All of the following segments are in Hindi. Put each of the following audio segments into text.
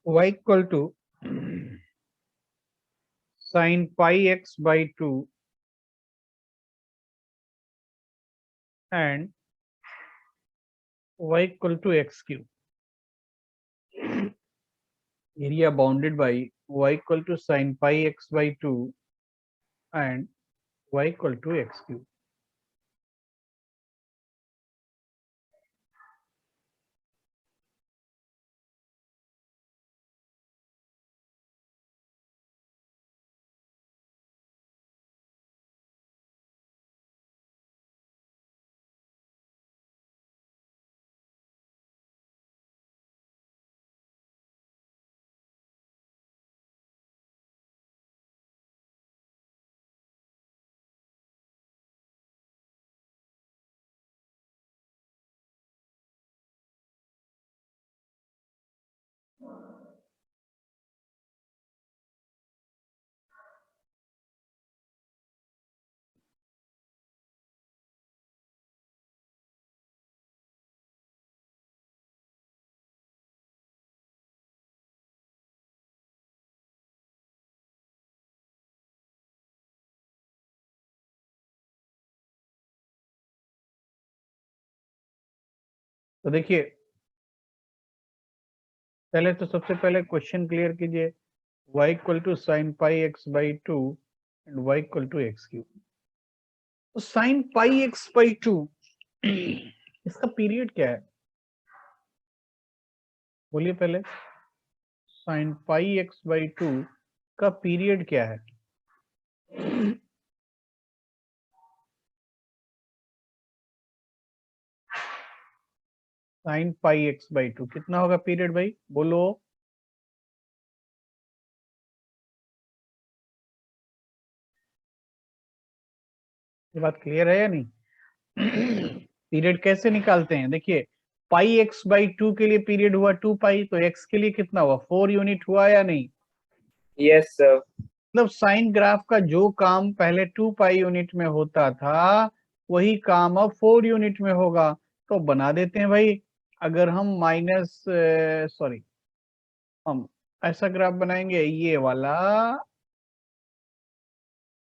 y equal to sin pi x by 2 and y equal to x cube. Area bounded by y equal to sin pi x by 2 and y equal to x cube. तो देखिए, पहले तो सबसे पहले क्वेश्चन क्लियर कीजिए। y equal to sine pi x by 2 and y equal to X cube. तो साइन पाई एक्स बाई 2 इसका पीरियड क्या है? बोलिए पहले। साइन पाई एक्स बाई 2 का पीरियड क्या है? साइन पाई एक्स बाई 2 कितना होगा पीरियड भाई? बोलो। ये बात क्लियर है या नहीं? पीरियड कैसे निकालते हैं? देखिए, पाई एक्स बाई 2 के लिए पीरियड हुआ 2 पाई, तो एक्स के लिए कितना हुआ? 4 यूनिट हुआ या नहीं? Yes sir. मतलब साइन ग्राफ का जो काम पहले 2 पाई यूनिट में होता था, वही काम अब 4 यूनिट में होगा। तो बना देते हैं भाई। अगर हम हम ऐसा ग्राफ बनाएंगे, ये वाला,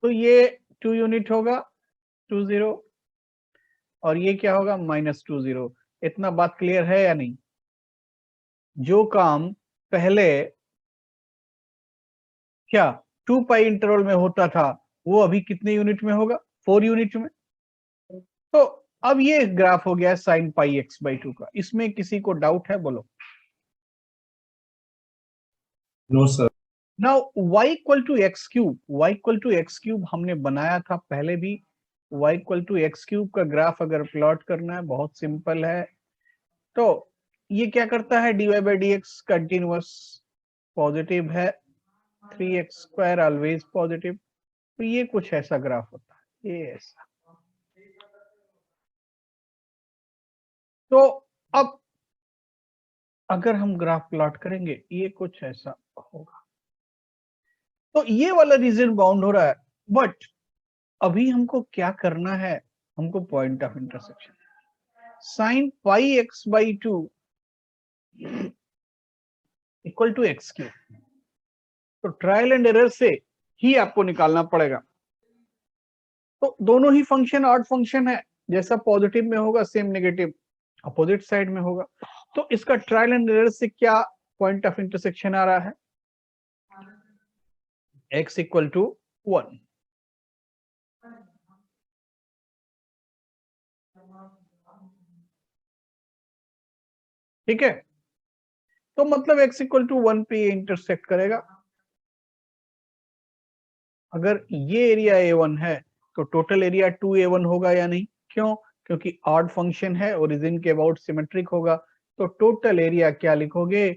तो ये 2 यूनिट होगा 20, और ये क्या होगा? -20। इतना बात क्लियर है या नहीं? जो काम पहले क्या 2 पाई इंटरवल में होता था, वो अभी कितने यूनिट में होगा? 4 यूनिट में। तो अब ये ग्राफ हो गया साइन पाई एक्स बाई 2 का। इसमें किसी को डाउट है? बोलो। No sir. Now y equal to X cube, y equal to X cube हमने बनाया था पहले भी। y equal to X cube का ग्राफ अगर प्लॉट करना है, बहुत सिंपल है। तो ये क्या करता है? dy by D x continuous positive है, 3x स्क्वायर ऑलवेज पॉजिटिव। तो ये कुछ ऐसा ग्राफ होता है, ये ऐसा। तो अब अगर हम ग्राफ प्लॉट करेंगे, ये कुछ ऐसा होगा। तो ये वाला रीजन बाउंड हो रहा है, बट अभी हमको क्या करना है? हमको point of intersection sine pi x by 2 equal to X cube. तो ट्रायल एंड एरर से ही आपको निकालना पड़ेगा। तो दोनों ही फंक्शन ऑड फंक्शन है, जैसा पॉजिटिव में होगा सेम नेगेटिव अपोजिट साइड में होगा। तो इसका ट्रायल एंड एरर से क्या पॉइंट ऑफ इंटरसेक्शन आ रहा है? x equal to 1। ठीक है, तो मतलब x इक्वल टू 1 पे इंटरसेक्ट करेगा। अगर ये एरिया A1 है, तो टोटल एरिया 2A1 होगा या नहीं? क्यों? क्योंकि ऑड फंक्शन है, ओरिजिन के अबाउट सिमेट्रिक होगा। तो टोटल एरिया क्या लिखोगे?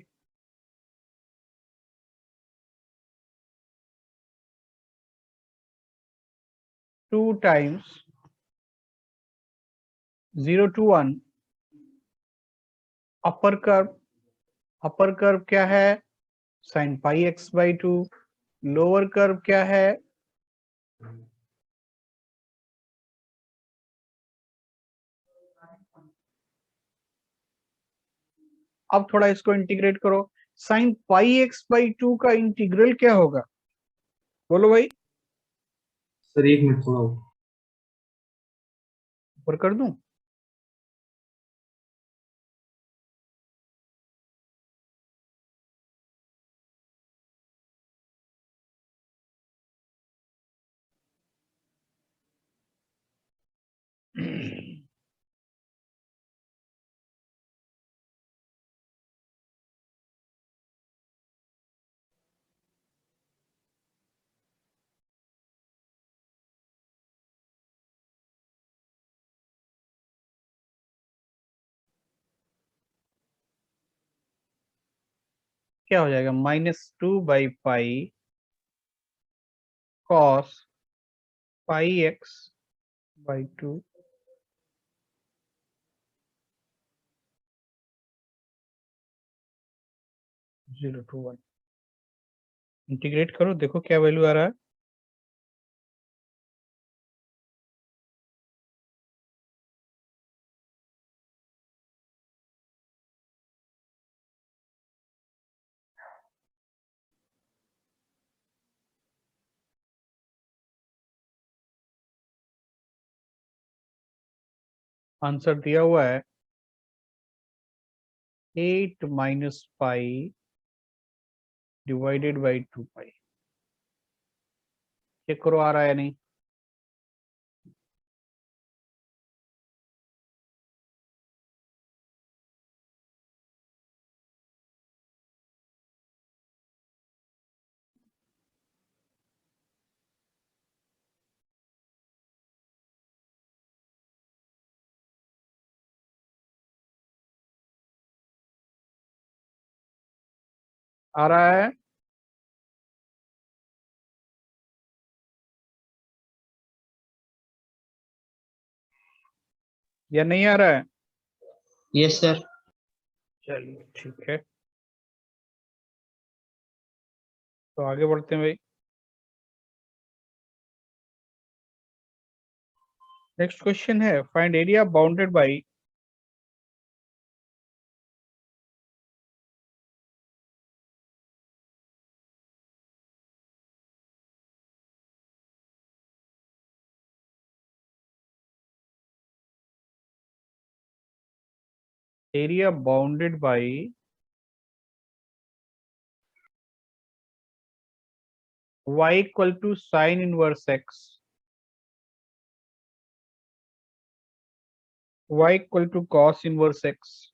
Two times 0 to 1 upper curve क्या है? Sign pi x by 2। Lower curve क्या है? अब थोड़ा इसको इंटीग्रेट करो। साइन पाई एक्स बाई 2 का इंटीग्रल क्या होगा? बोलो भाई। सर 1 मिनट थोड़ा ऊपर कर दूं? क्या हो जाएगा? -2/पाई cos pi x by 2 0 to 1। Integrate करो, देखो क्या वैल्यू आ रहा है। आंसर दिया हुआ है 8 minus pi divided by 2 pi. Check करो आ रहा है या नहीं। आ रहा है? या नहीं आ रहा है? Yes sir. चलिए ठीक है, तो आगे बढ़ते हैं भाई। नेक्स्ट क्वेश्चन है, find area bounded by area bounded by y equal to sin inverse x, y equal to cos inverse x,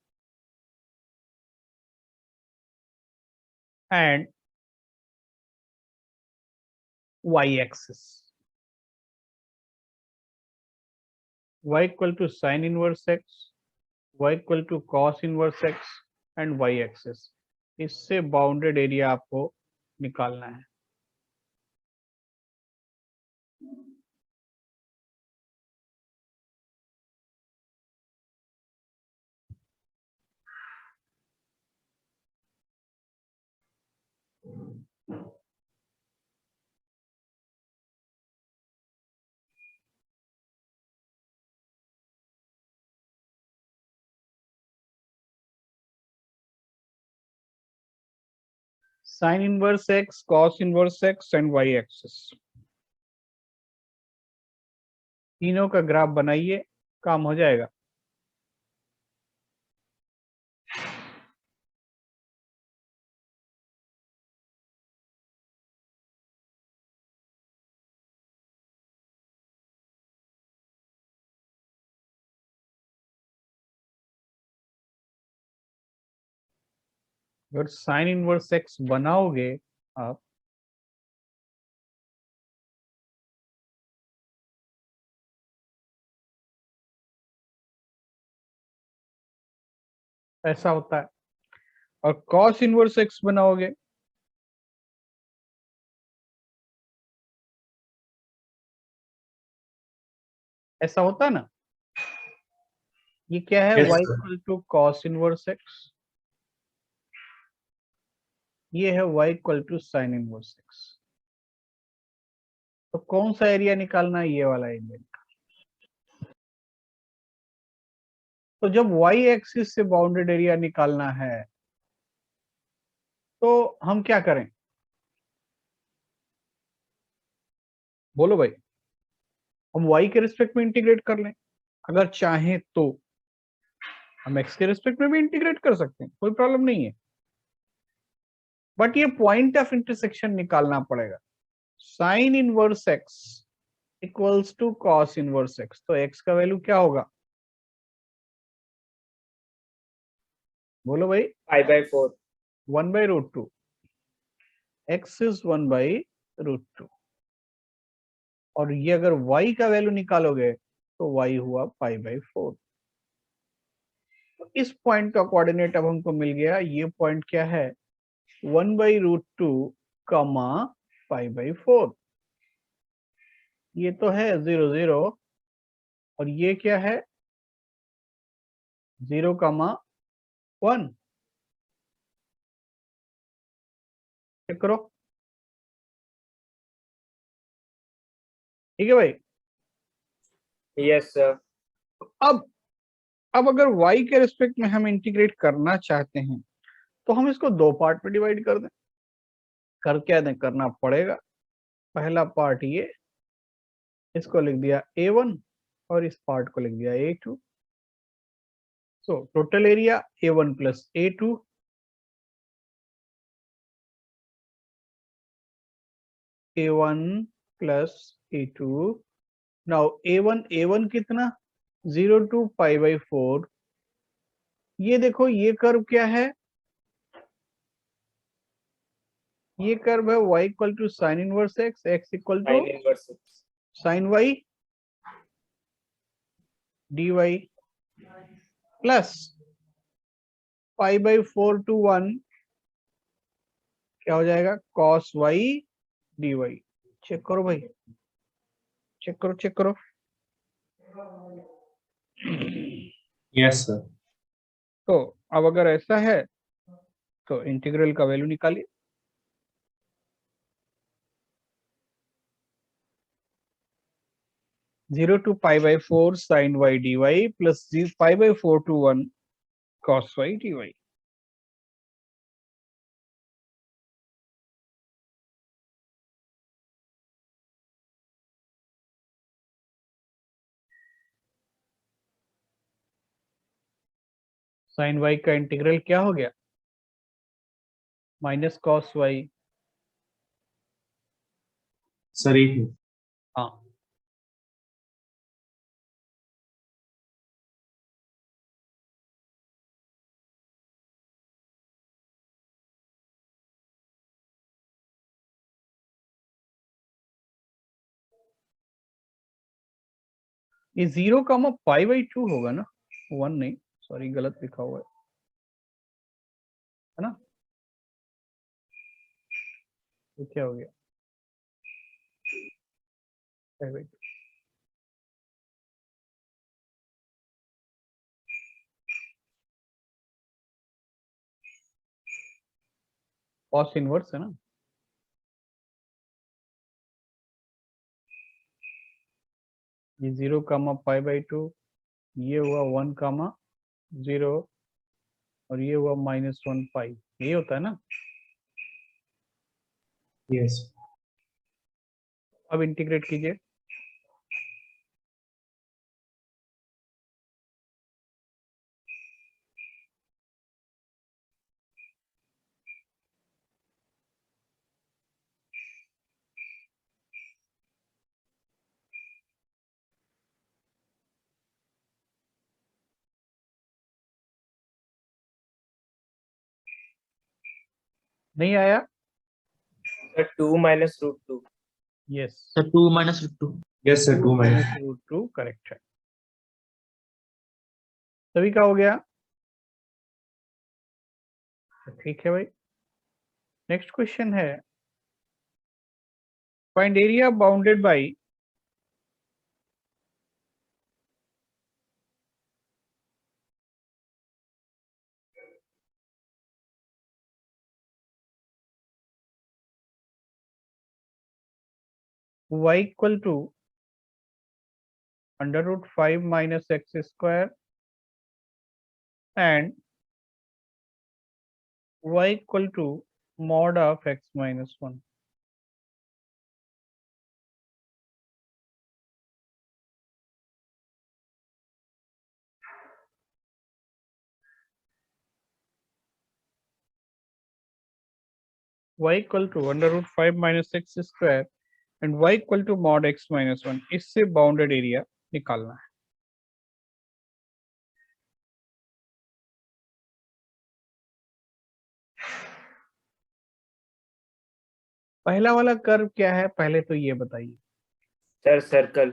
and y axis. Y equal to sin inverse x, y equal to cos inverse x and y axis। इससे बाउंडेड एरिया आपको निकालना है। Sine inverse X, cos inverse X and Y axis, तीनों का ग्राफ बनाइए, काम हो जाएगा। अगर साइन इनवर्स एक्स बनाओगे आप, ऐसा होता है, और कॉस इनवर्स एक्स बनाओगे ऐसा होता है ना। ये क्या है? Yes, y sir. Equal to cos inverse X, ये है y equal to sine inverse X. तो कौन सा एरिया निकालना है? ये वाला एरिया। तो जब y एक्सिस से बाउंडेड एरिया निकालना है तो हम क्या करें, बोलो भाई। हम y के रिस्पेक्ट में इंटीग्रेट कर लें, अगर चाहें तो हम x के रिस्पेक्ट में भी इंटीग्रेट कर सकते हैं, कोई प्रॉब्लम नहीं है। बट ये पॉइंट ऑफ इंटरसेक्शन निकालना पड़ेगा। Sine inverse x equals to cos inverse x, तो x का वैल्यू क्या होगा, बोलो भाई। pi/4. 1/√2, x इज 1/√2, और ये अगर y का वैल्यू निकालोगे तो y हुआ pi/4। तो इस पॉइंट का कोऑर्डिनेट अब हमको मिल गया, ये पॉइंट क्या है, 1/√2 कमा pi/4। ये तो है 0 0, और ये क्या है 0,1। चेक करो, ठीक है भाई। Yes, sir. अब अगर y के रिस्पेक्ट में हम इंटीग्रेट करना चाहते हैं तो हम इसको दो पार्ट में डिवाइड कर दें। कर क्या दें, करना पड़ेगा। पहला पार्ट ये, इसको लिख दिया a1 और इस पार्ट को लिख दिया a2। So total area a1 plus a2, a1 plus a2। Now a1 कितना, 0 to pi/4। ये देखो ये कर्व क्या है, ये कर्व है y equal to sine inverse x equal to Sin inverse x. Sine y dy plus pi/4 to 1 क्या हो जाएगा, cos y dy। चेक करो भाई, चेक करो चेक करो। Yes, sir. तो अब अगर ऐसा है तो इंटीग्रल का वैल्यू निकालिए। Zero to pi/4 sin y dy plus pi/4 to 1 cos y dy। Sine y का इंटीग्रल क्या हो गया, माइनस कॉस y। सर एक मिनट। हाँ, ये 0,pi/2 होगा ना, 1 नहीं, सॉरी गलत लिखा हुआ है ना। ये क्या हो गया, pi/2। कॉस इनवर्स है ना। ये 0,pi/2, ये हुआ 1,0 और ये हुआ -1 पाई, ये होता है ना। यस। अब इंटीग्रेट कीजिए, नहीं आया। Sir, 2 minus √2. Yes, sir 2 - √2। Yes sir 2 - √2 correct है। सभी का हो गया, ठीक है भाई। नेक्स्ट क्वेश्चन है, find area bounded by y equal to √5 minus x square and y equal to mod of x minus 1. Y equal to under root 5 minus x square and y equal to mod x minus 1. इससे बाउंडेड एरिया निकालना है. पहला वाला कर्व क्या है पहले तो ये बताइए. Sir circle.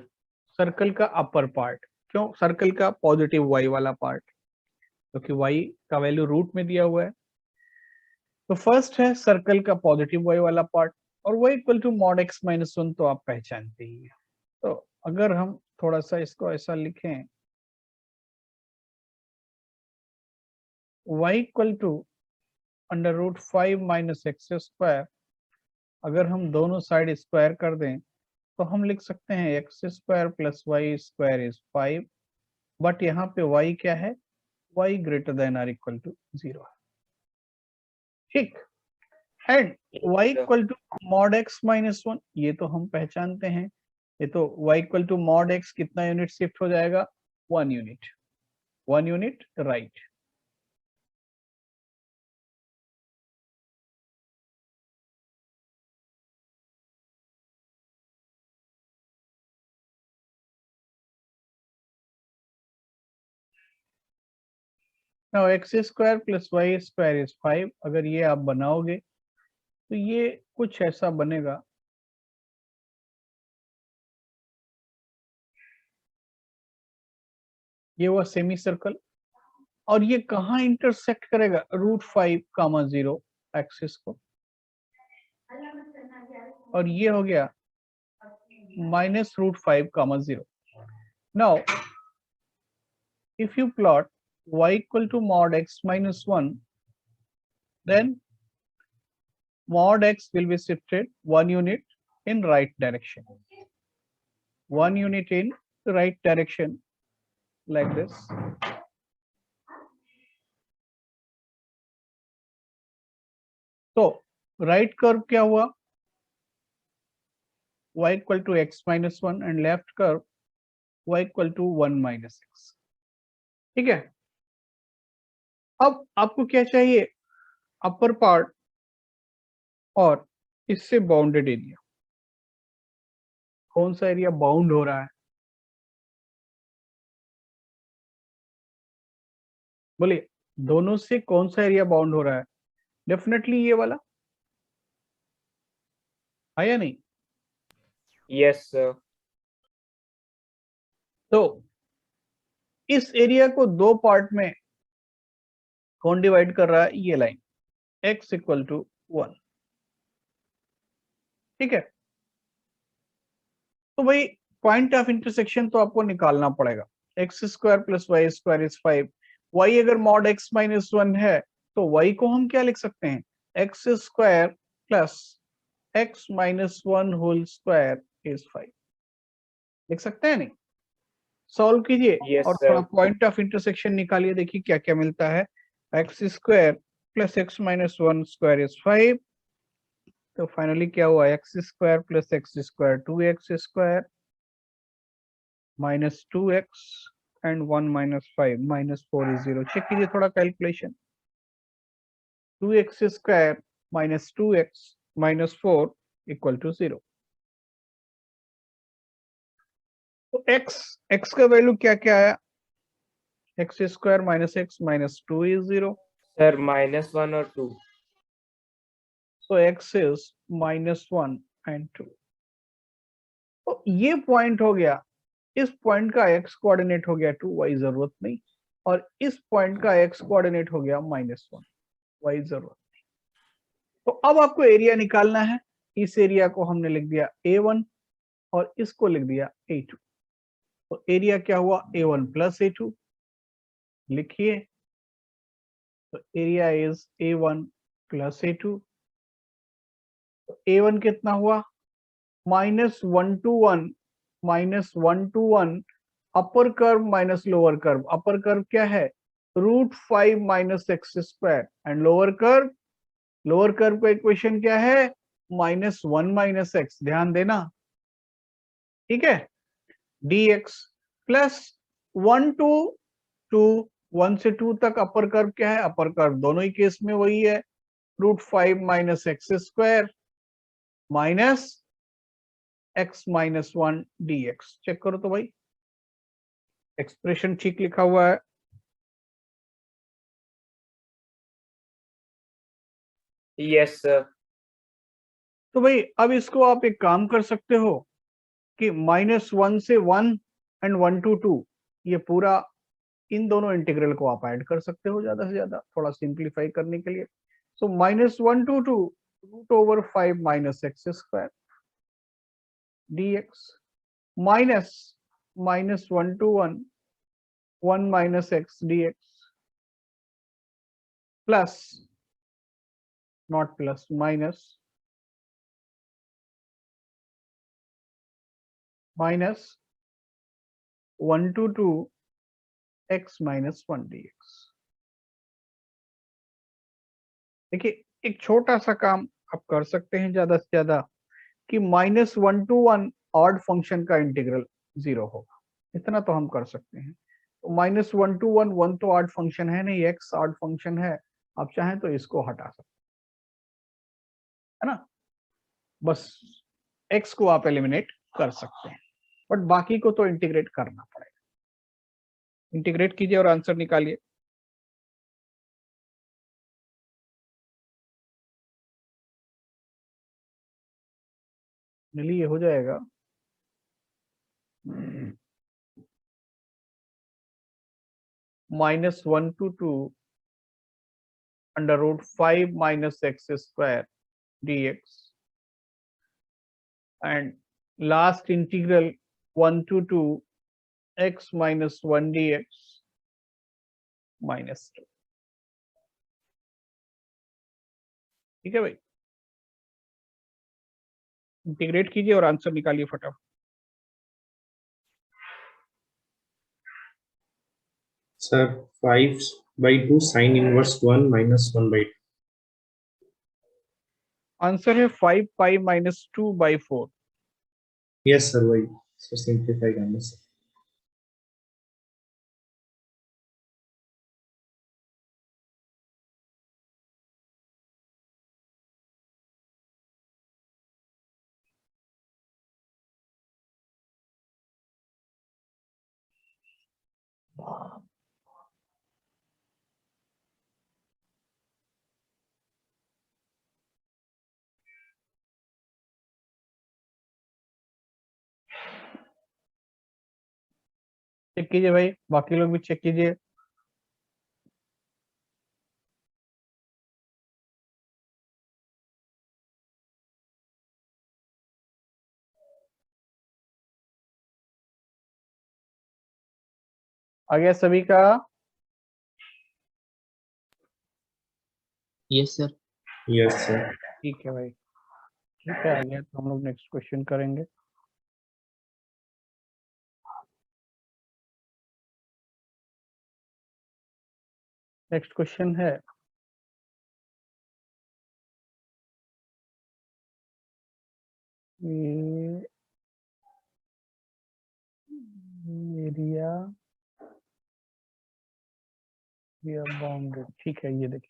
सर्कल का अपर पार्ट. क्यों सर्कल का पॉजिटिव y वाला पार्ट? क्योंकि y का वैल्यू रूट में दिया हुआ है. तो फर्स्ट है सर्कल का पॉजिटिव y वाला पार्ट और y equal to mod x minus 1 तो आप पहचानते ही हैं. तो अगर हम थोड़ा सा इसको ऐसा लिखें y equal to under root 5 minus x square, अगर हम दोनों साइड स्क्वायर कर दें तो हम लिख सकते हैं X square plus Y square is 5. But यहाँ पे y क्या है? y greater than or equal to 0 है. ठीक. And y equal to mod x minus 1 ये तो हम पहचानते हैं. ये तो y equal to mod x कितना यूनिट शिफ्ट हो जाएगा? 1 unit. 1 unit right. Now X square plus Y square is 5. अगर ये आप बनाओगे तो ये कुछ ऐसा बनेगा. ये हुआ सेमी सर्कल और ये कहाँ इंटरसेक्ट करेगा? रूट 5 कामा 0 एक्सिस को. और ये हो गया minus root 5 comma 0. Now if you plot y equal to mod x minus 1, then mod x will be shifted 1 unit in right direction. 1 unit in the right direction like this. तो right curve क्या हुआ? y equal to x minus 1 and left curve y equal to 1 minus x. ठीक है. अब आपको क्या चाहिए? अपर पार्ट और इससे बाउंडेड एरिया. कौन सा एरिया बाउंड हो रहा है? बोलिए दोनों से कौन सा एरिया बाउंड हो रहा है? डेफिनेटली ये वाला है या नहीं? Yes sir. तो इस एरिया को दो पार्ट में कौन डिवाइड कर रहा है? ये लाइन x इक्वल टू 1. ठीक है. तो भाई पॉइंट ऑफ इंटरसेक्शन तो आपको निकालना पड़ेगा. X square plus Y square is 5. y अगर मॉड x माइनस 1 है तो y को हम क्या लिख सकते हैं? X square plus x minus 1 whole square is 5. लिख सकते हैं नहीं? सॉल्व कीजिए Yes, और sir. थोड़ा पॉइंट ऑफ इंटरसेक्शन निकालिए. देखिए क्या क्या मिलता है. X square plus X minus 1 square is 5. तो फाइनली क्या हुआ? X square plus x square 2x square minus 2x and 1 minus 5 minus 4 is 0. Check कीजिए थोड़ा calculation. 2x square minus 2x minus 4 equal to 0. तो x का वैल्यू क्या क्या आया? X square minus X minus 2 is 0. Sir -1 और 2. So x is -1 and 2. तो ये पॉइंट हो गया. इस पॉइंट का x कोऑर्डिनेट हो गया 2, y जरूरत नहीं. और इस पॉइंट का x कोऑर्डिनेट हो गया -1, y जरूरत नहीं. तो अब आपको एरिया निकालना है. इस एरिया को हमने लिख दिया A1 और इसको लिख दिया A2. तो एरिया क्या हुआ? A1 plus A2. लिखिए. तो area is A1 plus A2. A1 कितना हुआ? -1 to 1 -1 to 1 upper curve minus lower curve. Upper curve क्या है? Root 5 minus x square and lower curve lower curve का इक्वेशन क्या है? -1 माइनस एक्स, ध्यान देना, ठीक है, dx प्लस 1 to 2, 1 से 2 तक अपर कर्व क्या है? अपर कर्व दोनों ही केस में वही है, √5 minus x square minus x minus 1 dx। Check करो तो भाई, एक्सप्रेशन ठीक लिखा हुआ है। Yes, sir. तो भाई अब इसको आप एक काम कर सकते हो कि -1 से 1 एंड 1 to 2, ये पूरा इन दोनों इंटीग्रल को आप ऐड कर सकते हो ज्यादा से ज्यादा, थोड़ा सिंप्लीफाई करने के लिए। सो -1 to 2 √5 minus x square dx minus -1 to 1 1 minus x dx plus, not plus, minus minus 1 to 2 x minus 1 dx। देखिए एक छोटा सा काम आप कर सकते हैं ज्यादा से ज्यादा, कि -1 to 1 ऑड फंक्शन का इंटीग्रल 0 होगा, इतना तो हम कर सकते हैं। तो -1 to 1, 1 तो ऑड फंक्शन है नहीं, x ऑड फंक्शन है, आप चाहें तो इसको हटा सकते है ना, बस x को आप एलिमिनेट कर सकते हैं, बट बाकी को तो इंटीग्रेट करना पड़ेगा। इंटीग्रेट कीजिए और आंसर निकालिए। चलिए हो जाएगा, -1 to 2 √5 minus x square dx and last integral 1 to 2 x minus 1 dx minus 2। ठीक है भाई, इंटीग्रेट कीजिए और आंसर निकालिए फटाफट। Sir, 5/2 sin inverse 1 minus 1/2. Answer है 5 pi minus 2/4। Yes, sir. Why? So simplify करना sir. चेक कीजिए भाई, बाकी लोग भी चेक कीजिए। आ गया सभी का? Yes sir. Yes, sir. ठीक है भाई, ठीक है, आ गया तो हम लोग नेक्स्ट क्वेश्चन करेंगे। नेक्स्ट क्वेश्चन है एरिया बाउंडेड। ठीक है, ये देखिए,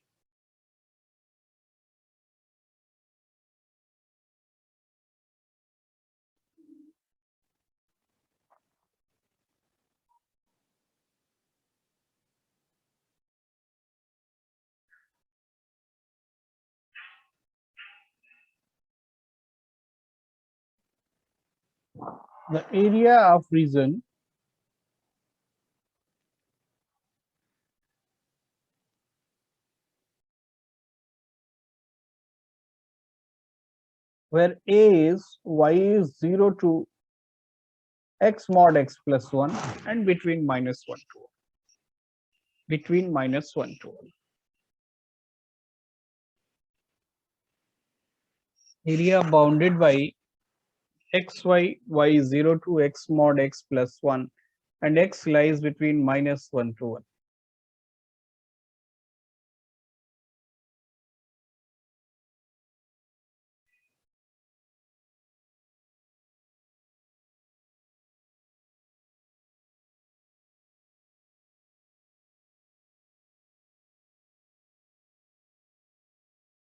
the area of region where a is y is 0 to x mod x plus 1 and between -1 to 1, between -1 to 1, area bounded by xy, y 0 to x mod x plus 1 and x lies between -1 to 1।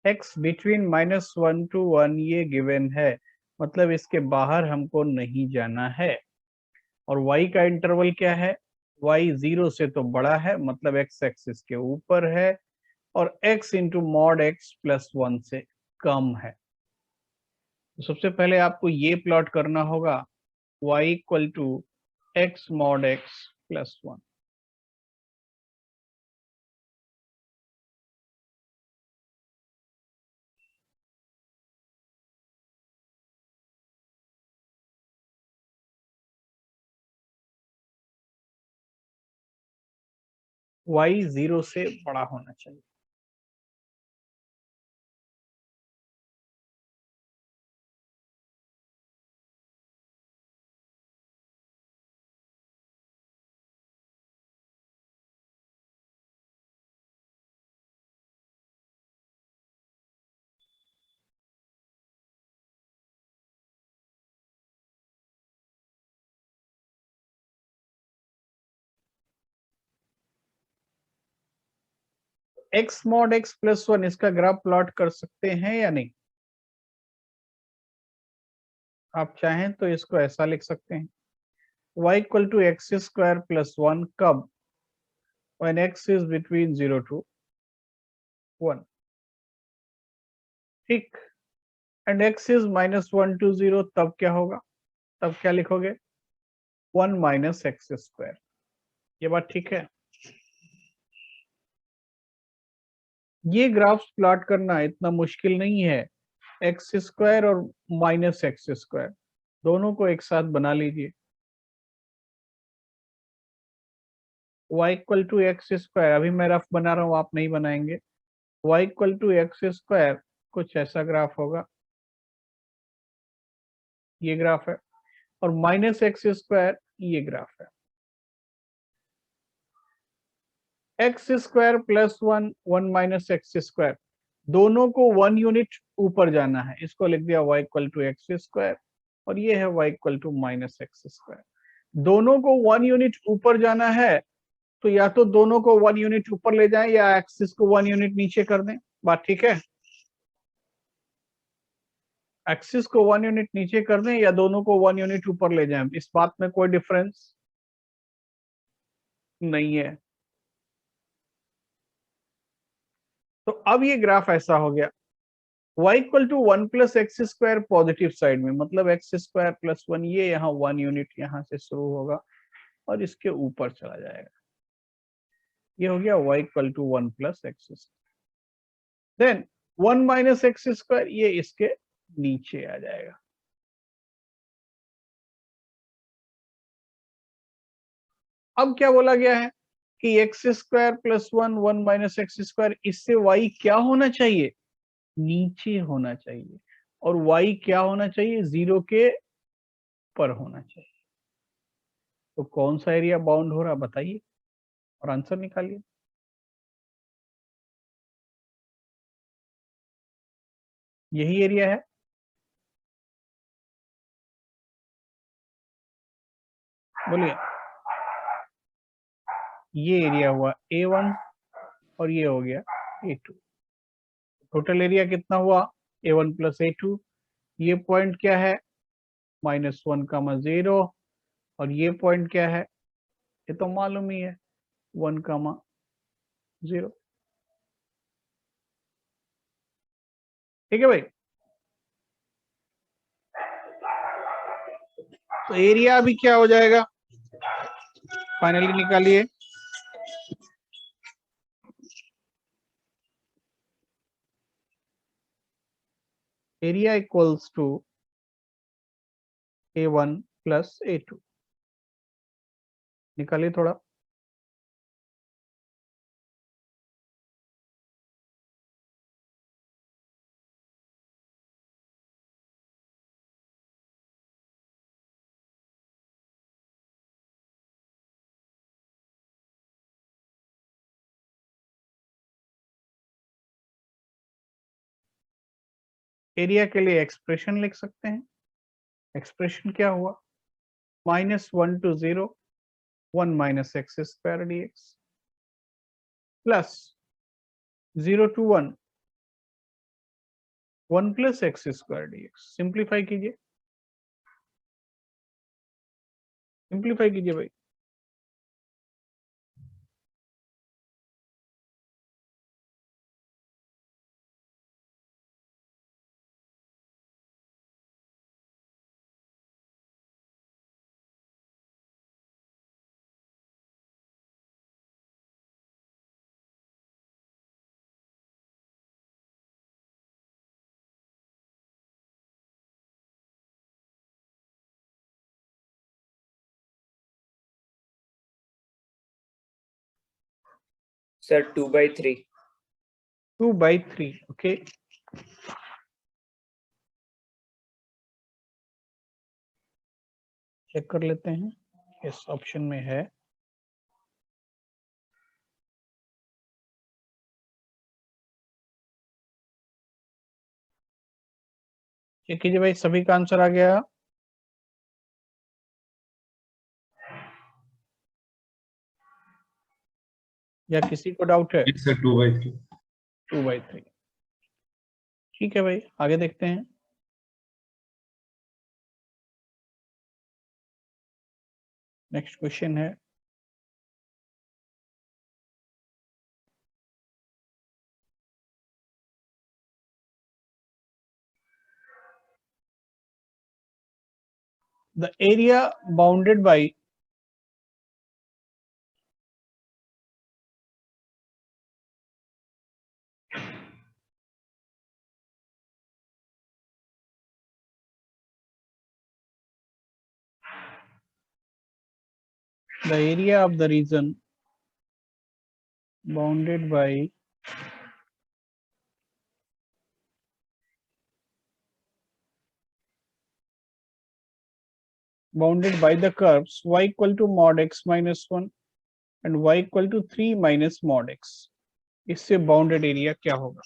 x between -1 to 1 ये गिवन है, मतलब इसके बाहर हमको नहीं जाना है। और y का इंटरवल क्या है? y 0 से तो बड़ा है, मतलब x एक्सिस के ऊपर है, और x into mod x plus 1 से कम है। तो सबसे पहले आपको ये प्लॉट करना होगा, y equal to x mod x plus 1। y 0 से बड़ा होना चाहिए। x मॉड x प्लस 1 इसका ग्राफ प्लॉट कर सकते हैं या नहीं? आप चाहें तो इसको ऐसा लिख सकते हैं, y equal to x square plus 1 कब? when x is between 0 to 1, ठीक। एंड x is -1 to 0, तब क्या होगा? तब क्या लिखोगे? 1 माइनस एक्स स्क्वायर। ये बात ठीक है? ये ग्राफ प्लॉट करना इतना मुश्किल नहीं है। एक्स स्क्वायर और माइनस एक्स स्क्वायर दोनों को एक साथ बना लीजिए। y equal to x square, अभी मैं रफ बना रहा हूँ, आप नहीं बनाएंगे। y equal to x square कुछ ऐसा ग्राफ होगा, ये ग्राफ है। और माइनस एक्स स्क्वायर ये ग्राफ है। X square plus 1, 1 minus x square, दोनों को 1 यूनिट ऊपर जाना है। इसको लिख दिया y equal to x square, और ये है y equal to minus x square. दोनों को 1 यूनिट ऊपर जाना है, तो या तो दोनों को 1 यूनिट ऊपर ले जाएं या एक्सिस को 1 यूनिट नीचे कर दें। बात ठीक है? एक्सिस को 1 यूनिट नीचे कर दें या दोनों को 1 यूनिट ऊपर ले जाएं, इस बात में कोई डिफरेंस नहीं है। तो अब ये ग्राफ ऐसा हो गया, y equal to 1 plus x square positive side में, मतलब एक्स स्क्वायर प्लस 1, ये यहाँ 1 यूनिट यहाँ से शुरू होगा और इसके ऊपर चला जाएगा। ये हो गया y equal to 1 plus x square. Then 1 minus x square, ये इसके नीचे आ जाएगा। अब क्या बोला गया है कि x square plus 1, 1 minus x square, इससे y क्या होना चाहिए? नीचे होना चाहिए। और y क्या होना चाहिए? 0 के ऊपर होना चाहिए। तो कौन सा एरिया बाउंड हो रहा बताइए और आंसर निकालिए। यही एरिया है। बोलिए। ये एरिया हुआ A1 और ये हो गया A2। टोटल एरिया कितना हुआ? A1 plus A2। ये पॉइंट क्या है? -1, 0। और ये पॉइंट क्या है? ये तो मालूम ही है, 1, 0। ठीक है भाई। तो एरिया अभी क्या हो जाएगा? फाइनली निकालिए। Area equals to A1 plus A2। निकालिए थोड़ा। एरिया के लिए एक्सप्रेशन लिख सकते हैं। एक्सप्रेशन क्या हुआ? -1 to 0, 1 minus x square dx plus 0 to 1, 1 plus x square dx। Simplify कीजिए, सिंप्लीफाई कीजिए भाई। Sir, 2/3. 2/3, ओके। चेक कर लेते हैं, इस ऑप्शन में है। चेक कीजिए भाई, सभी का आंसर आ गया? या किसी को डाउट है? Yes, sir. 2/3. 2/3, ठीक है भाई, आगे देखते हैं। नेक्स्ट क्वेश्चन है, the area bounded by the area of the region bounded by the curves y equal to mod x minus 1 and y equal to 3 minus mod x, इससे बाउंडेड एरिया क्या होगा?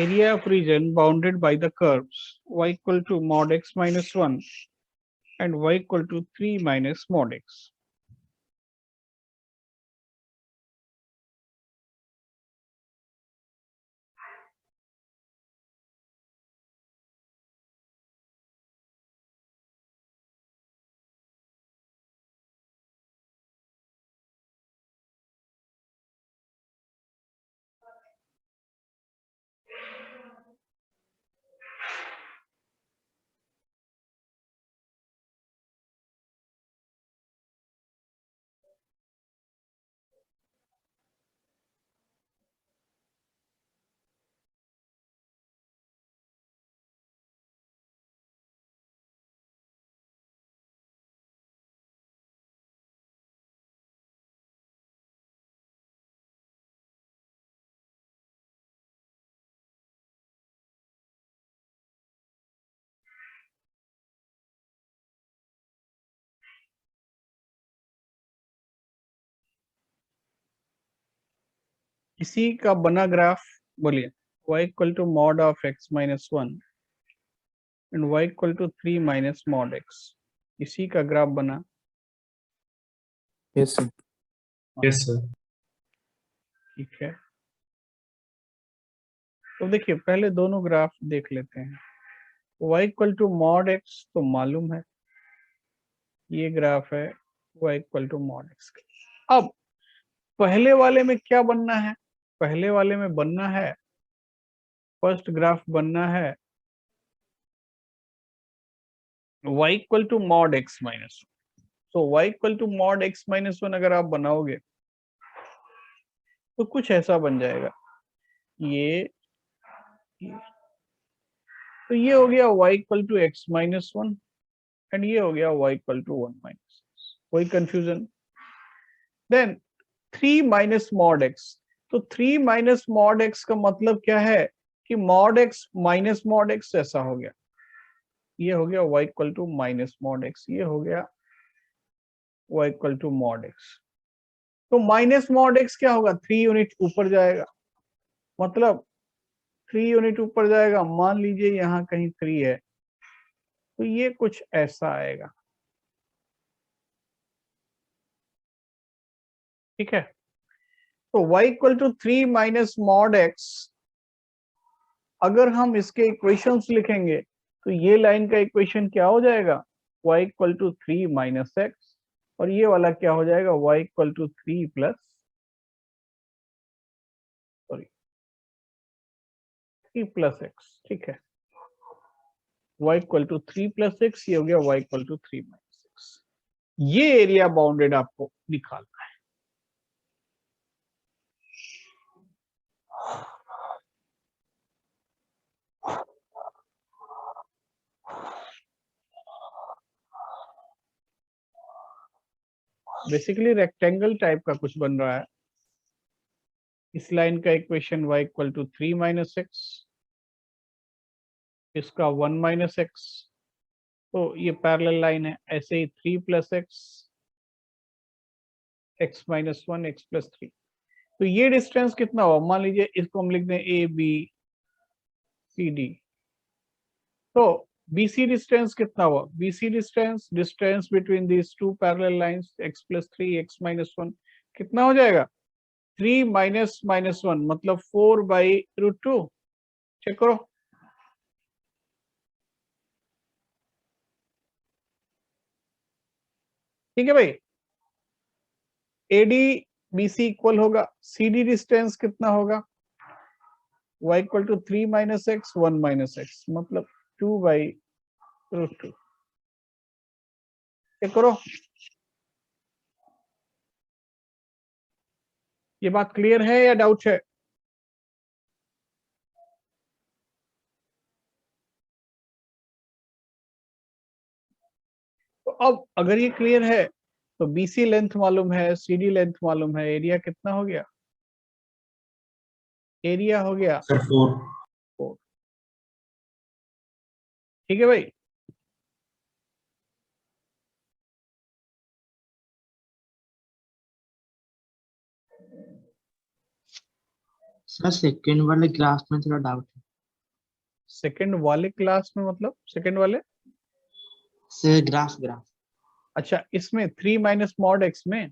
Area of region bounded by the curves y equal to mod x minus 1 and y equal to 3 minus mod x. इसी का बना ग्राफ बोलिए, y equal to mod of x minus 1 and y equal to 3 minus mod x, इसी का ग्राफ बना। Yes, sir. Yes, sir. ठीक है, तो देखिए पहले दोनों ग्राफ देख लेते हैं। y equal to mod x तो मालूम है, ये ग्राफ है y equal to mod x। अब पहले वाले में क्या बनना है? पहले वाले में बनना है, फर्स्ट ग्राफ बनना है y equal to mod x minus 1। तो y equal to mod x minus 1 अगर आप बनाओगे तो कुछ ऐसा बन जाएगा, ये तो ये हो गया y equal to x minus 1 and ये हो गया y equal to 1 minus, कोई confusion? Then 3 minus mod x, तो 3 माइनस मॉड x का मतलब क्या है कि mod x minus mod x ऐसा हो गया, ये हो गया y equal to minus mod x, ये हो गया y equal to mod x। तो माइनस मॉड x क्या होगा? 3 यूनिट ऊपर जाएगा, मतलब 3 यूनिट ऊपर जाएगा, मान लीजिए यहाँ कहीं 3 है, तो ये कुछ ऐसा आएगा। ठीक है, तो y equal to 3 minus mod x, अगर हम इसके इक्वेशंस लिखेंगे तो ये लाइन का इक्वेशन क्या हो जाएगा, y equal to 3 minus x, और ये वाला क्या हो जाएगा, y equal to 3 plus, sorry 3 plus x. ठीक है, y equal to 3 plus x, ये हो गया y equal to 3 minus x. ये एरिया बाउंडेड आपको निकालना है। बेसिकली रेक्टेंगल टाइप का कुछ बन रहा है। इस लाइन का equation y equal to 3 minus x, इसका 1 माइनस एक्स, तो ये पैरेलल लाइन है। ऐसे ही 3 plus x, x minus 1, x plus 3, तो ये डिस्टेंस कितना हुआ, मान लीजिए इसको हम लिख दें ए बी सी डी, तो BC डिस्टेंस कितना हुआ, BC distance, distance between these two parallel lines x plus 3, x minus 1, कितना हो जाएगा, 3 माइनस माइनस 1 मतलब 4 बाई रूट 2। चेक करो, ठीक है भाई। AD BC इक्वल होगा, CD डिस्टेंस कितना होगा, y equal to 3 minus x 1 minus x मतलब 2 बाई रूट 2। चेक करो, ये बात क्लियर है या डाउट है। तो अब अगर ये क्लियर है तो BC लेंथ मालूम है, CD लेंथ मालूम है, एरिया कितना हो गया, एरिया हो गया सर 4। 4। ठीक है भाई, सर सेकंड वाले ग्राफ में थोड़ा डाउट है। सेकंड वाले क्लास में मतलब सेकंड वाले, सर ग्राफ। अच्छा इसमें 3 माइनस मॉड एक्स में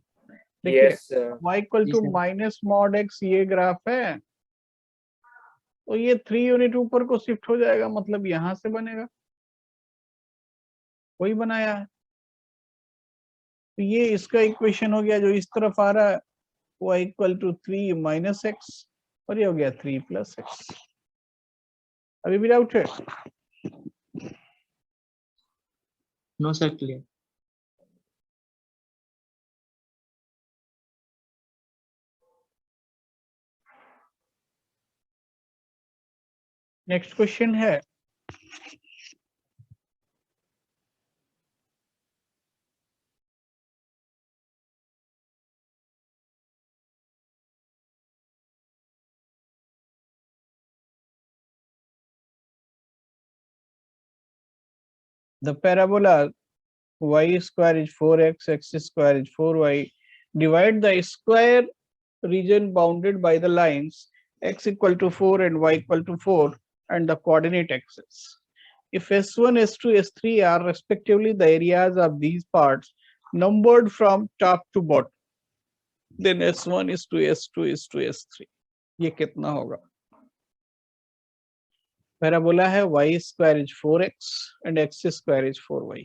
देखिए Yes, sir. y इक्वल जी to sir. Minus mod x ये ग्राफ है, तो ये 3 यूनिट ऊपर को शिफ्ट हो जाएगा, मतलब यहां से बनेगा, वही बनाया है। तो ये इसका इक्वेशन हो गया जो इस तरफ आ रहा है, y equal to 3 minus x, और ये हो गया 3 प्लस एक्स। अभी भी डाउट है, no sir, clear. Next question है, the parabola y square is 4x, x square is 4y, divide the square region bounded by the lines x equal to 4 and y equal to 4 and the coordinate axis. If S1, S2, S3 are respectively the areas of these parts numbered from top to bottom, then S1, S2, S2, S2, S3 ये कितना होगा। पैराबोला है y square is 4x and x square is 4y।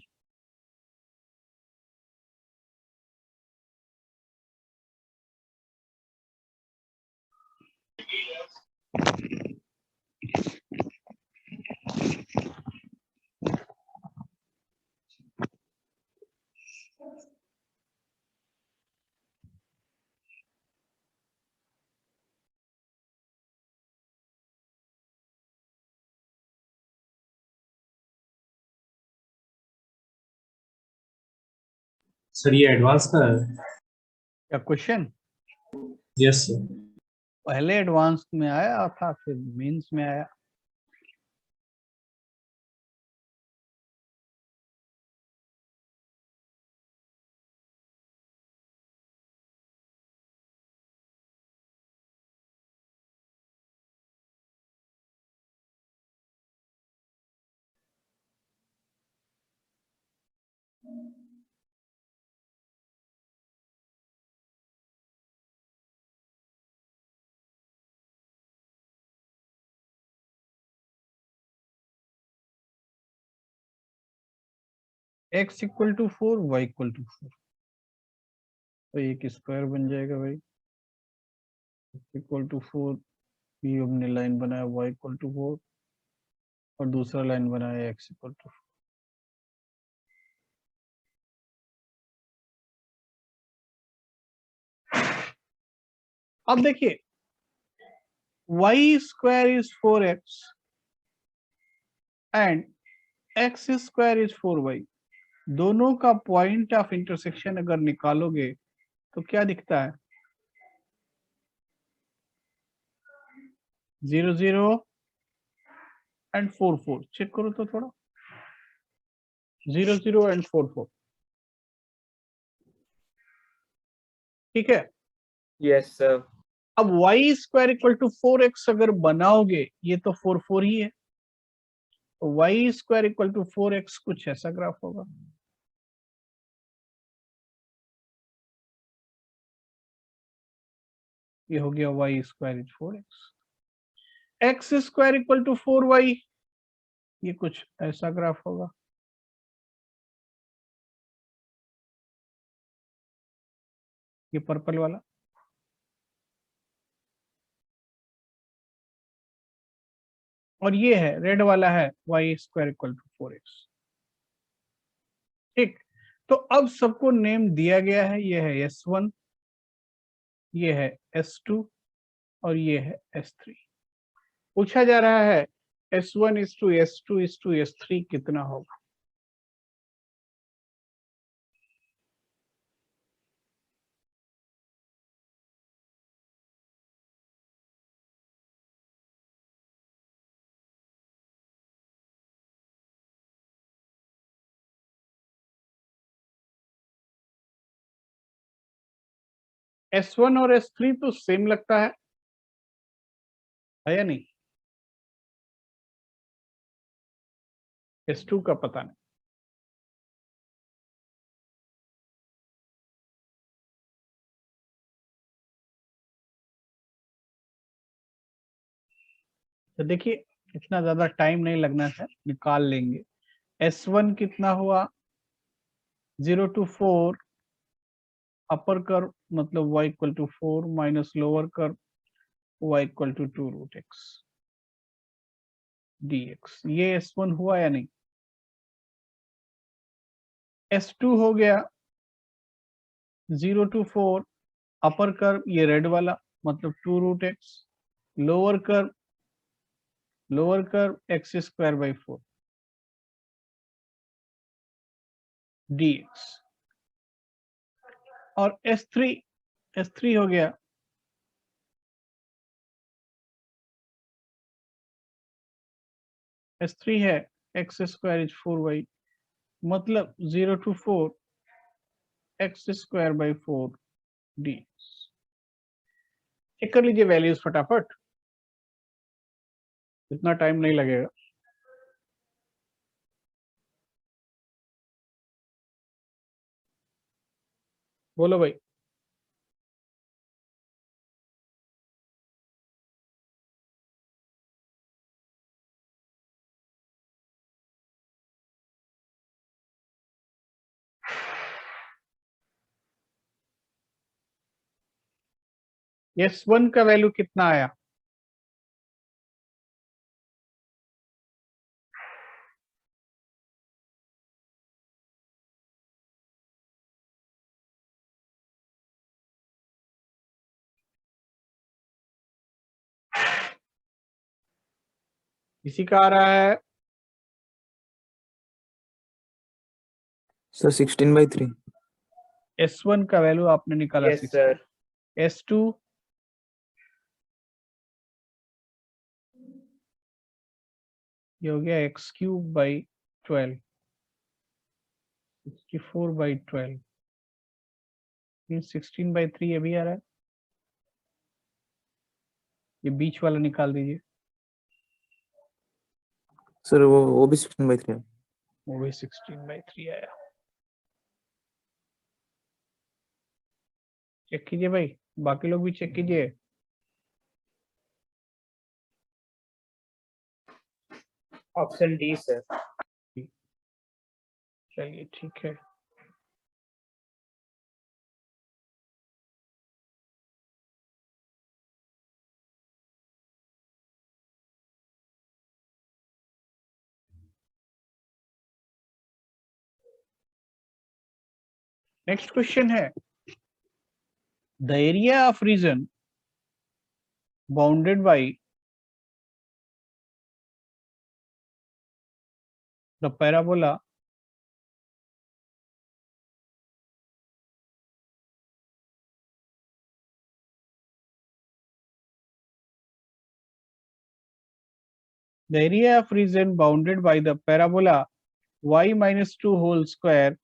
Sir ये एडवांस का है। क्या क्वेश्चन, यस सर। पहले एडवांस में आया था फिर मेंस में आया। x equal to 4, y equal to 4, तो एक स्क्वायर बन जाएगा भाई। x इक्वल टू 4, ये हमने लाइन बनाया y इक्वल टू 4, और दूसरा लाइन बनाया x इक्वल टू 4। अब देखिए y square is 4x and x square is 4y, दोनों का पॉइंट ऑफ इंटरसेक्शन अगर निकालोगे तो क्या दिखता है? 0 0 एंड 4 4। चेक करो तो थोड़ा, 0 0 एंड 4 4, ठीक है। Yes, sir. अब y square equal to 4x अगर बनाओगे, ये तो 4 4 ही है, तो y square equal to 4x कुछ ऐसा ग्राफ होगा। ये हो गया y square is 4x। x square equal to 4y, ये कुछ ऐसा ग्राफ होगा। ये पर्पल वाला, और ये है रेड वाला है y square equal to 4x, ठीक। तो अब सबको नेम दिया गया है, ये है S1, ये है S2 और ये है S3। पूछा जा रहा है S1 is to S2 is to S3 कितना होगा? S1 और S3 तो सेम लगता है या नहीं? S2 का पता नहीं। तो देखिए इतना ज्यादा टाइम नहीं लगना है, निकाल लेंगे। S1 कितना हुआ? 0 to 4 अपर कर्व मतलब y equal to 4 minus lower curve y equal to 2 root x dx। ये S1 हुआ या नहीं? S2 हो गया 0 to 4 अपर कर्व, ये रेड वाला मतलब 2 root x, lower curve x square by 4 dx। और S3 हो गया S3 है x स्क्वायर इज 4y, मतलब 0 to 4 x square by 4 dx। Check कर लीजिए वैल्यूज फटाफट, इतना टाइम नहीं लगेगा। बोलो भाई। S1 का वैल्यू कितना आया? किसी का आ रहा है? सर 16/3। S1 का वैल्यू आपने निकाला Yes, 16। sir. S2 ये हो गया x क्यूब बाई 12, 64 बाई 12, 16/3 ये भी आ रहा है। ये बीच वाला निकाल दीजिए, सर वो भी 16/3 है। वो भी 16/3 आया। चेक कीजिए भाई, बाकी लोग भी चेक कीजिए। Option D, sir. चलिए ठीक है। नेक्स्ट क्वेश्चन है, the area of reason bounded by the parabola the area of region bounded by the parabola y minus 2 whole square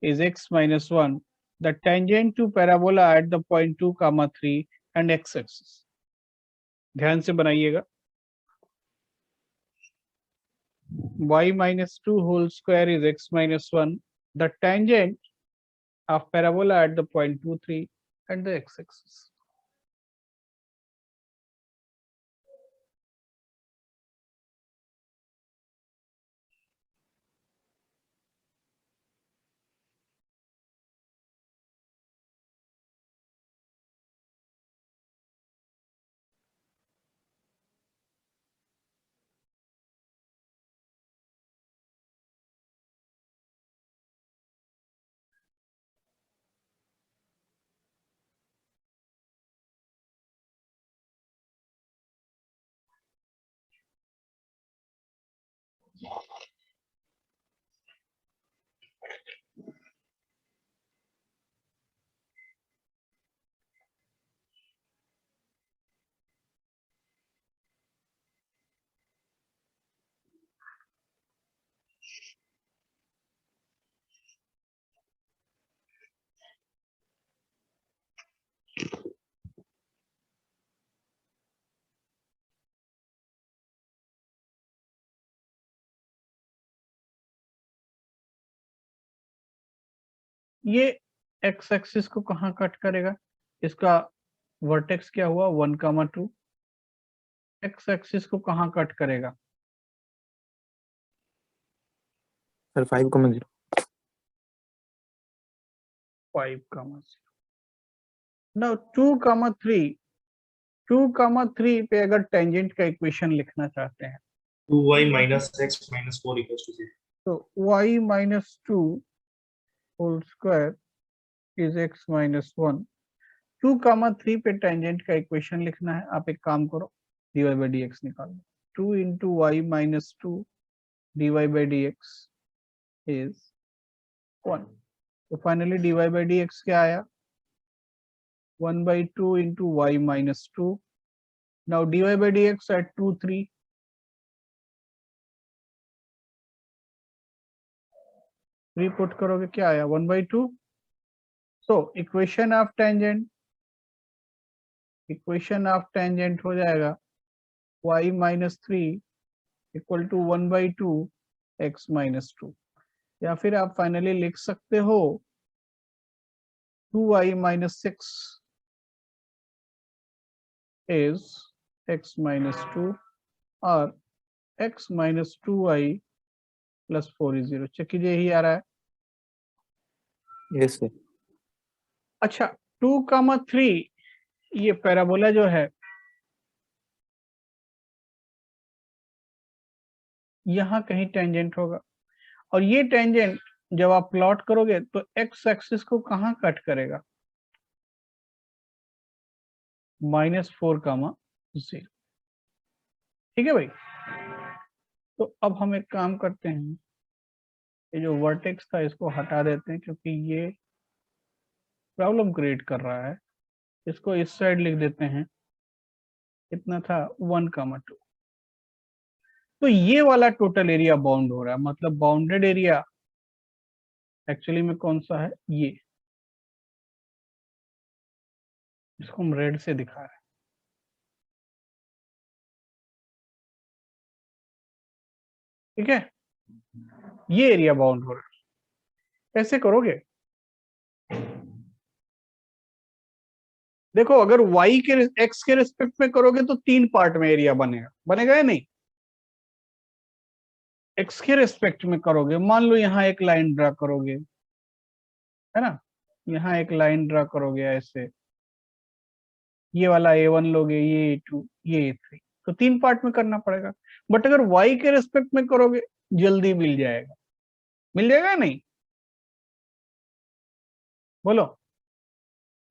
is x minus 1, the tangent to parabola at the point 2 comma 3 and x axis. ध्यान से बनाइएगा। y minus 2 whole square is x minus 1, the tangent of parabola at the point 2 3 and the x axis. ये x एक्सिस को कहाँ कट करेगा? इसका वर्टेक्स क्या हुआ 1,2। x एक्सिस को कहाँ कट करेगा? सर 5,0। 5,0। नाउ 2,3 पे अगर टेंजेंट का इक्वेशन लिखना चाहते हैं 2y minus x minus 4 equals to 0. तो y minus 2 whole square is x minus 1। 2,3 पे टेंजेंट का इक्वेशन लिखना है। आप एक काम करो, dy by dx निकाल लो। 2 into y minus 2 dy by dx is 1। तो फाइनली dy by dx क्या आया? 1/2 into y minus 2। Now dy by dx at 2 3 put करोगे क्या आया? 1/2। सो इक्वेशन ऑफ टेंजेंट हो जाएगा y minus 3 equal to 1/2 x minus 2। या फिर आप फाइनली लिख सकते हो 2y minus 6 is x minus 2 और x minus 2y plus 4 is 0। Check कीजिए, यही आ रहा है। Yes sir. अच्छा 2,3 ये पैराबोला जो है यहाँ कहीं टेंजेंट होगा और ये टेंजेंट जब आप प्लॉट करोगे तो x एक्सिस को कहाँ कट करेगा? -4,0। ठीक है भाई। तो अब हम एक काम करते हैं, ये जो वर्टेक्स था इसको हटा देते हैं क्योंकि ये प्रॉब्लम क्रिएट कर रहा है। इसको इस साइड लिख देते हैं। कितना था? 1,2। तो ये वाला टोटल एरिया बाउंड हो रहा है, मतलब बाउंडेड एरिया एक्चुअली में कौन सा है? ये, इसको हम रेड से दिखा रहे हैं। ठीक है, ये एरिया बाउंड हो रहा है। कैसे करोगे? देखो अगर y के x के रिस्पेक्ट में करोगे तो 3 पार्ट में एरिया बनेगा, बनेगा या नहीं? एक्स के रेस्पेक्ट में करोगे, मान लो यहाँ एक लाइन ड्रा करोगे, है ना, यहाँ एक लाइन ड्रा करोगे ऐसे, ये वाला A1 लोगे, ये A2, ये A3, तो 3 पार्ट में करना पड़ेगा। बट अगर y के रेस्पेक्ट में करोगे जल्दी मिल जाएगा, मिल जाएगा नहीं, बोलो।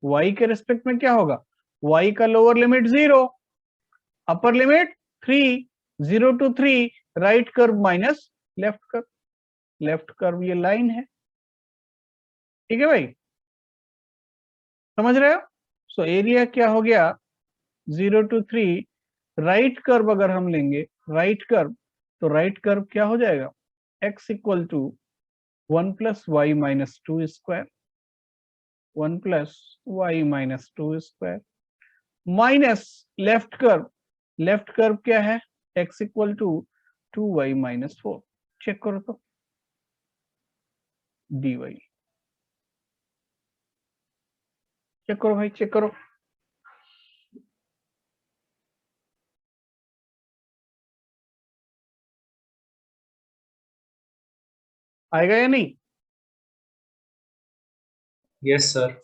y के रेस्पेक्ट में क्या होगा, y का lower limit 0, upper limit 3, 0 to 3, right curve minus left curve, left curve ये लाइन है, ठीक है भाई, समझ रहे हो। सो एरिया क्या हो गया, 0 to 3, राइट कर्व अगर हम लेंगे, राइट कर्व, तो राइट कर्व क्या हो जाएगा, x equal to 1 plus y minus 2 square, 1 plus y minus 2 square, minus left curve, left curve क्या है, x equal to 2y minus 4, check करो तो dy, चेक करो भाई, चेक करो, आएगा या नहीं, यस सर।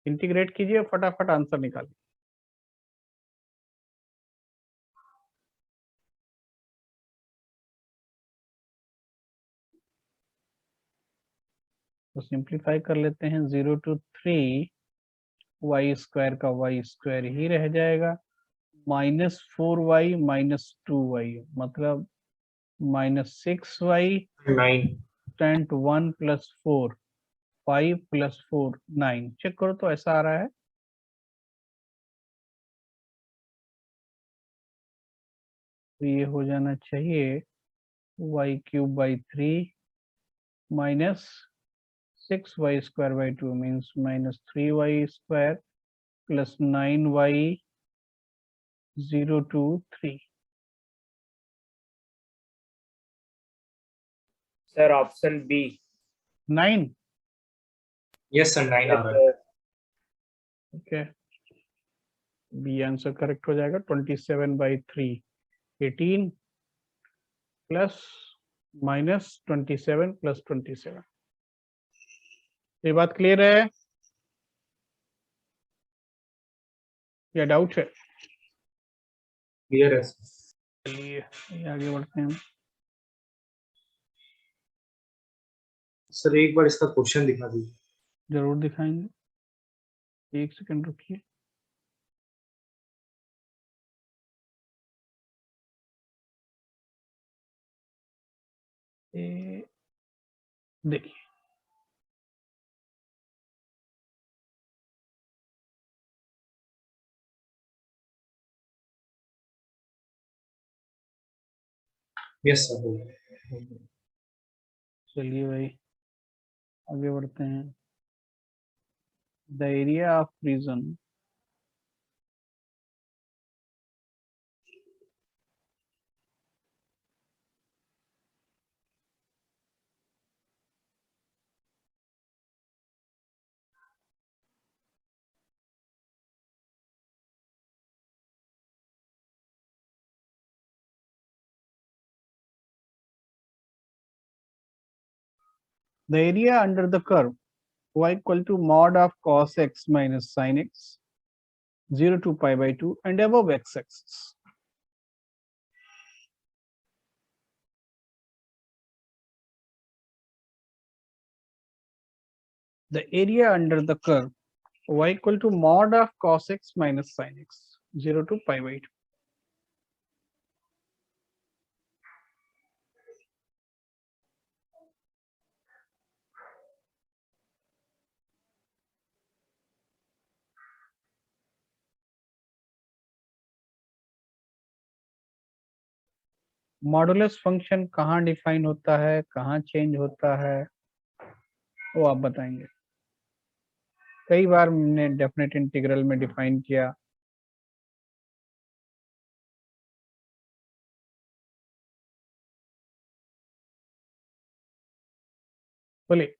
इंटीग्रेट कीजिए, फटाफट आंसर निकालिए। तो सिंप्लीफाई कर लेते हैं, 0 to 3 वाई स्क्वायर का वाई स्क्वायर ही रह जाएगा, माइनस 4y माइनस 2y, मतलब minus 6y, 9 ten to 1 plus 4, 5 plus 4 9, check करो तो ऐसा आ रहा है, तो ये हो जाना चाहिए y cube by 3 minus 6y square by 2 means minus 3y square plus 9y 0 to 3। Sir option B. 9, yes sir 9 आ रहा है। ओके, बी आंसर करेक्ट हो जाएगा। 27 बाई 3 18 प्लस माइनस 27 प्लस 27, ये बात क्लियर है या डाउट है? क्लियर है सर। चलिए आगे बढ़ते हैं। सर एक बार इसका क्वेश्चन दिखा दीजिए। जरूर दिखाएंगे, 1 सेकंड रुकिए। देखिए, यस सर। चलिए भाई आगे बढ़ते हैं। The area of prison the area under the curve y equal to mod of cos x minus sin x 0 to pi by 2 and above x-axis. The area under the curve y equal to mod of cos x minus sin x 0 to pi by 2. Modulus function कहाँ डिफाइन होता है, कहाँ चेंज होता है, वो आप बताएंगे। कई बार हमने डेफिनेट इंटीग्रल में डिफाइन किया, बोलिए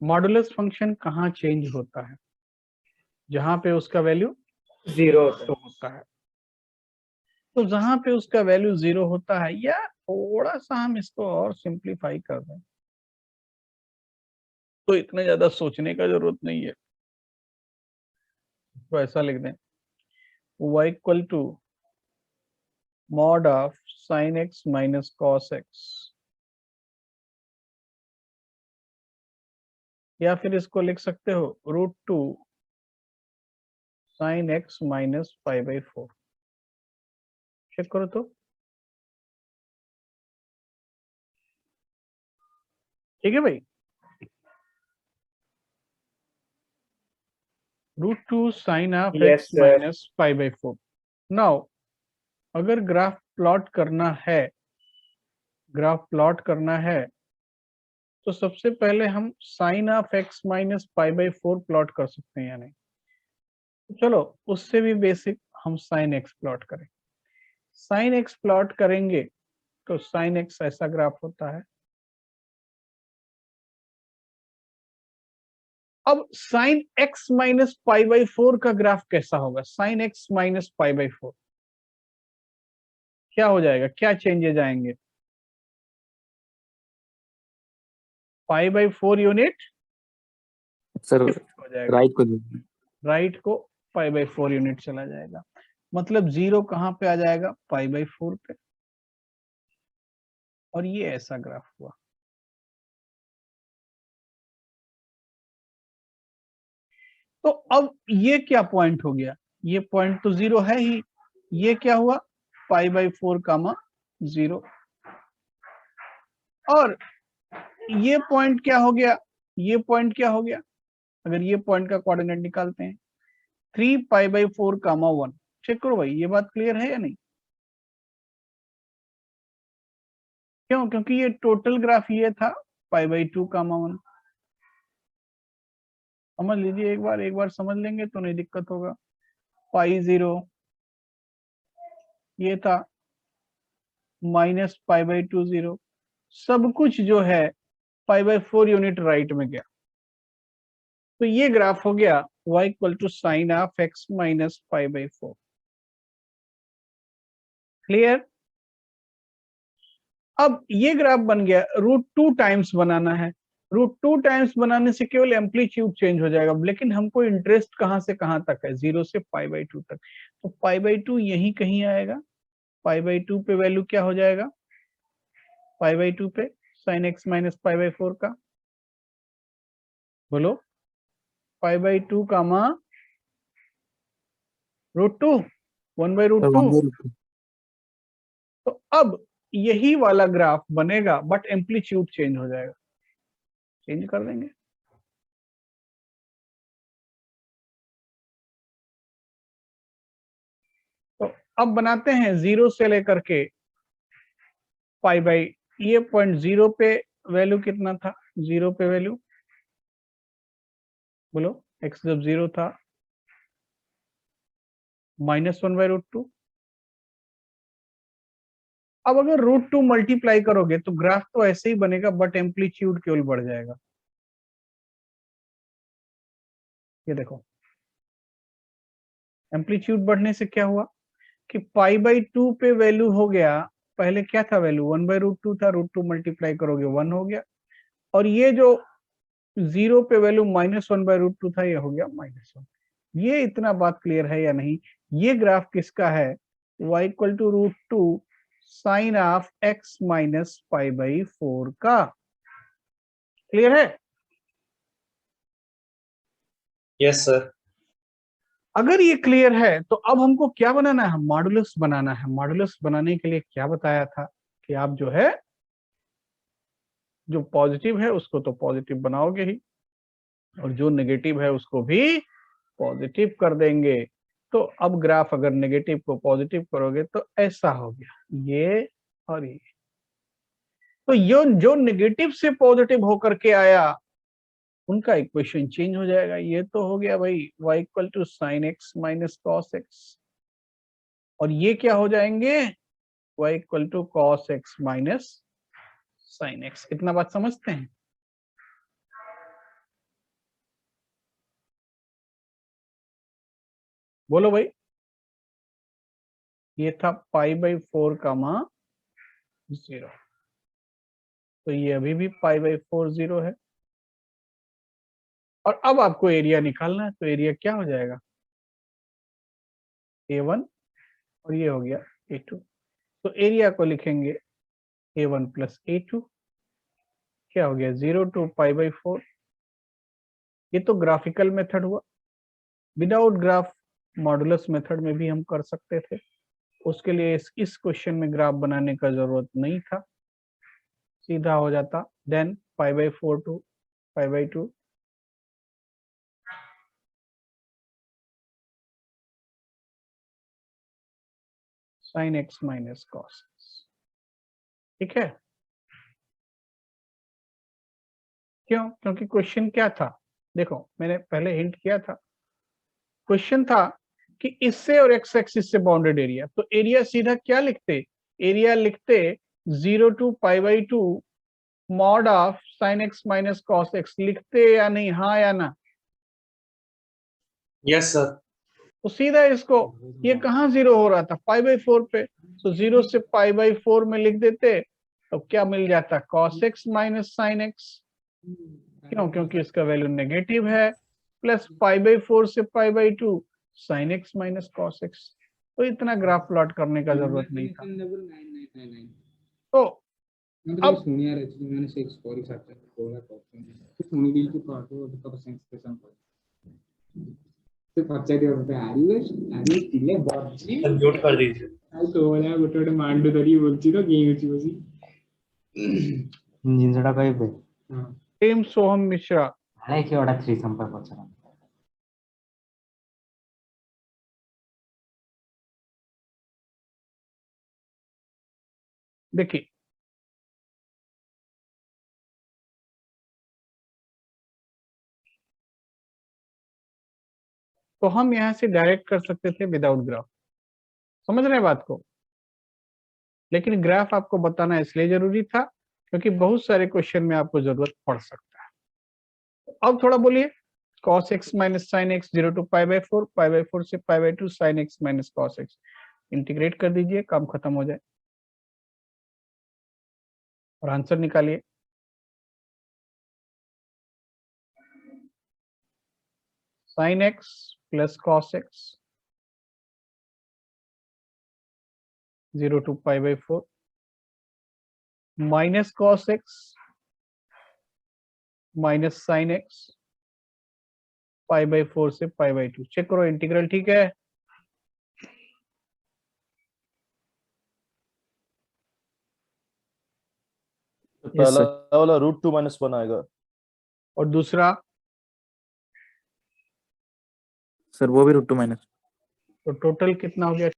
मॉडुलस फंक्शन कहाँ चेंज होता है, जहां पे उसका वैल्यू 0 होता है। होता है। तो जहां पे उसका वैल्यू 0 होता है या थोड़ा सा हम इसको और सिंप्लीफाई कर दें तो इतने ज्यादा सोचने का जरूरत नहीं है, तो ऐसा लिख दें y equal to mod of sine x minus cos x, या फिर इसको लिख सकते हो √2 साइन एक्स माइनस π/4। चेक करो तो, ठीक है भाई। √2 sine of Yes, x sir. Minus π/4। Now अगर ग्राफ प्लॉट करना है तो सबसे पहले हम sine of x minus π/4 plot कर सकते हैं या नहीं। तो चलो उससे भी बेसिक हम साइन एक्स प्लॉट करें। साइन एक्स प्लॉट करेंगे तो साइन एक्स ऐसा ग्राफ होता है। अब साइन एक्स माइनस π/4 का ग्राफ कैसा होगा? साइन एक्स माइनस π/4 क्या हो जाएगा, क्या चेंजेज आएंगे? π/4 यूनिट सर शिफ्ट हो जाएगा, राइट को दीजिए। राइट को π/4 यूनिट चला जाएगा, मतलब जीरो कहां पे आ जाएगा? π/4 पे। और ये ऐसा ग्राफ हुआ। तो अब ये क्या पॉइंट हो गया? ये पॉइंट तो जीरो है ही, ये क्या हुआ? π/4 कामा 0। और ये पॉइंट क्या हो गया? ये पॉइंट क्या हो गया? अगर ये पॉइंट का कोऑर्डिनेट निकालते हैं 3π/4 कामा 1। चेक करो भाई, ये बात क्लियर है या नहीं? क्यों? क्योंकि ये टोटल ग्राफ ये था π/2 कामा 1। समझ लीजिए, एक बार समझ लेंगे तो नहीं दिक्कत होगा। π0 ये था माइनस π/2 0, सब कुछ जो है π/4 यूनिट राइट में गया। तो ये ग्राफ हो गया y equal to sine of x minus π/4। Clear? अब ये ग्राफ बन गया, √2 टाइम्स बनाना है। √2 टाइम्स बनाने से केवल एम्पलीट्यूड चेंज हो जाएगा, लेकिन हमको इंटरेस्ट कहां से कहां तक है? 0 से π/2 तक। तो π/2 यही कहीं आएगा। π/2 पे वैल्यू क्या हो जाएगा? π/2 पे साइन एक्स माइनस π/4 का, बोलो, π/2 कामा √2, 1/√2। तो अब यही वाला ग्राफ बनेगा, बट एम्पलीट्यूड चेंज हो जाएगा। चेंज कर देंगे। तो अब बनाते हैं 0 से लेकर के ये पॉइंट 0 पे वैल्यू कितना था? 0 पे वैल्यू बोलो, x जब 0 था -1/√2। अब अगर √2 मल्टीप्लाई करोगे तो ग्राफ तो ऐसे ही बनेगा, बट एम्पलीट्यूड केवल बढ़ जाएगा। ये देखो, एम्पलीट्यूड बढ़ने से क्या हुआ कि π/2 पे वैल्यू हो गया, पहले क्या था वैल्यू? 1/√2 था, √2 मल्टीप्लाई करोगे 1 हो गया। और ये जो 0 पे वैल्यू -1/√2 था, ये हो गया -1। ये इतना बात क्लियर है या नहीं? ये ग्राफ किसका है? y equal to √2 sine of x minus π/4 का। क्लियर है? Yes sir. अगर ये क्लियर है तो अब हमको क्या बनाना है? मॉडुलस बनाना है। मॉडुलस बनाने के लिए क्या बताया था कि आप जो है, जो पॉजिटिव है उसको तो पॉजिटिव बनाओगे ही, और जो नेगेटिव है उसको भी पॉजिटिव कर देंगे। तो अब ग्राफ अगर नेगेटिव को पॉजिटिव करोगे तो ऐसा हो गया, ये और ये। तो ये जो नेगेटिव से पॉजिटिव होकर के आया, उनका इक्वेशन चेंज हो जाएगा। ये तो हो गया भाई y equal to sine x minus cos x, और ये क्या हो जाएंगे? y equal to cos x minus sine x. इतना बात समझते हैं? बोलो भाई। ये था π/4 कामा 0। तो ये अभी भी π/4 0 है। और अब आपको एरिया निकालना है, तो एरिया क्या हो जाएगा, A1 और ये हो गया A2। तो एरिया को लिखेंगे A1 + A2, क्या हो गया 0 to π/4। ये तो ग्राफिकल मेथड हुआ। विदाउट ग्राफ मॉडुलस मेथड में भी हम कर सकते थे, उसके लिए इस क्वेश्चन में ग्राफ बनाने का जरूरत नहीं था, सीधा हो जाता। Then π/4 to π/2, sin x - cos x, ठीक है। क्यों? क्योंकि क्वेश्चन क्या था, देखो मैंने पहले हिंट किया था, क्वेश्चन था कि इससे और x एक्सिस से बाउंडेड एरिया, तो एरिया सीधा क्या लिखते, एरिया लिखते 0 to π/2 mod of sin x - cos x, लिखते या नहीं, हाँ या ना? Yes sir. तो सीधा इसको, ये कहाँ 0 हो रहा था, π/4 पे, तो 0 से π/4 में लिख देते, तो क्या मिल जाता, cos x - sin x। क्यों? क्योंकि इसका वैल्यू नेगेटिव है, प्लस π/4 से π/2 sin x - cos x। तो इतना ग्राफ प्लॉट करने का जरूरत नहीं था। तो अब मैंने से स्कोर ही साथ बोला तो सुनी दी कि पार्ट वो तो सेंसेशन तो पच्चा दिया होता है आरी तिले बच्ची म्यूट कर दीजिए। आई तो वाला गोटे मांडू धरी बोलची तो गेम अछि बसी ଜିନିଷଟା କହିବେ हां टीम सोहम मिश्रा, ନାଇଁ କି ଗୋଟେ 3 ସମ୍ପର୍କ ପଛର देखिए तो हम यहाँ से डायरेक्ट कर सकते थे विदाउट ग्राफ, समझ रहे हैं बात को, लेकिन ग्राफ आपको बताना इसलिए जरूरी था क्योंकि बहुत सारे क्वेश्चन में आपको जरूरत पड़ सकता है। अब थोड़ा बोलिए, cos x - sin x 0 to π/4, π/4 से π/2 sin x - cos x, integrate कर दीजिए, काम खत्म हो जाए और आंसर निकालिए। sin x plus cos x 0 to π/4 minus cos x minus sin x π/4 से π/2। चेक करो इंटीग्रल ठीक है। पहला वाला √2 - 1 आएगा और दूसरा सर वो भी √2 माइनस। तो टोटल कितना हो गया,